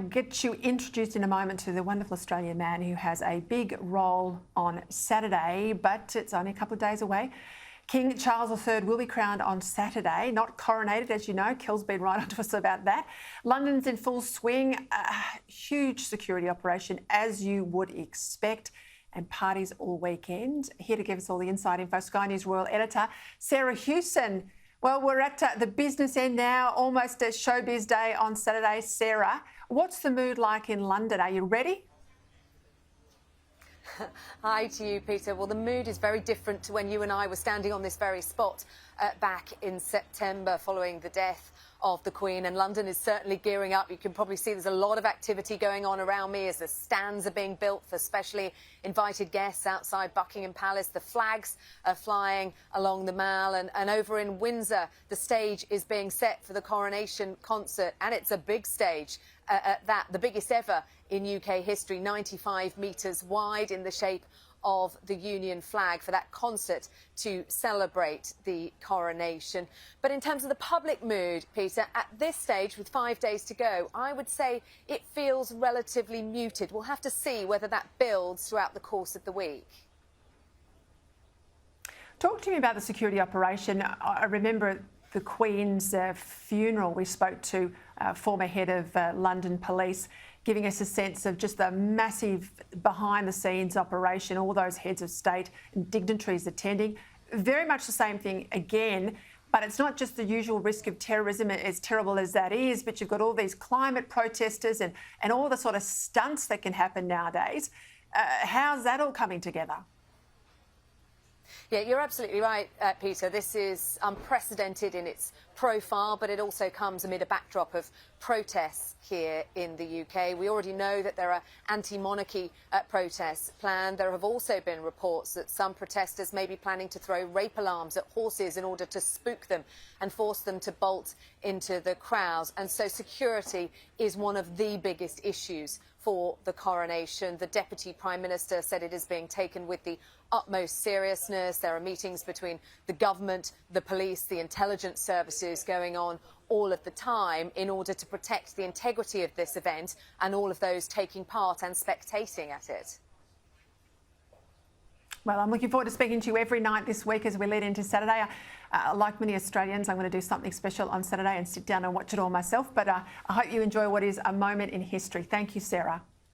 get you introduced in a moment to the wonderful Australian man who has a big role on Saturday, but it's only a couple of days away. King Charles III will be crowned on Saturday, not coronated, as you know. Kel's been right onto us about that. London's in full swing, a huge security operation, as you would expect, and parties all weekend. Here to give us all the inside info, Sky News Royal Editor Sarah Hewson. Well, we're at the business end now, almost a showbiz day on Saturday. Sarah, what's the mood like in London? Are you ready? Hi to you, Peter. Well, the mood is very different to when you and I were standing on this very spot back in September following the death of the Queen, and London is certainly gearing up. You can probably see there's a lot of activity going on around me as the stands are being built for specially invited guests outside Buckingham Palace. The flags are flying along the Mall, and over in Windsor, the stage is being set for the coronation concert, and it's a big stage at that, the biggest ever in UK history, 95 metres wide, in the shape of the Union flag, for that concert to celebrate the coronation. But in terms of the public mood, Peter, at this stage, with 5 days to go, I would say it feels relatively muted. We'll have to see whether that builds throughout the course of the week. Talk to me about the security operation. I remember the Queen's funeral. We spoke to former head of London Police, giving us a sense of just the massive behind-the-scenes operation, all those heads of state and dignitaries attending. Very much the same thing again, but it's not just the usual risk of terrorism, as terrible as that is, but you've got all these climate protesters and all the sort of stunts that can happen nowadays. How's that all coming together? Yeah, you're absolutely right, Peter. This is unprecedented in its profile, but it also comes amid a backdrop of protests here in the UK. We already know that there are anti-monarchy protests planned. There have also been reports that some protesters may be planning to throw rape alarms at horses in order to spook them and force them to bolt into the crowds. And so security is one of the biggest issues for the coronation. The Deputy Prime Minister said it is being taken with the utmost seriousness. There are meetings between the government, the police, the intelligence services going on all of the time in order to protect the integrity of this event and all of those taking part and spectating at it. Well, I'm looking forward to speaking to you every night this week as we lead into Saturday. Like many Australians, I'm going to do something special on Saturday and sit down and watch it all myself. But I hope you enjoy what is a moment in history. Thank you, Sarah.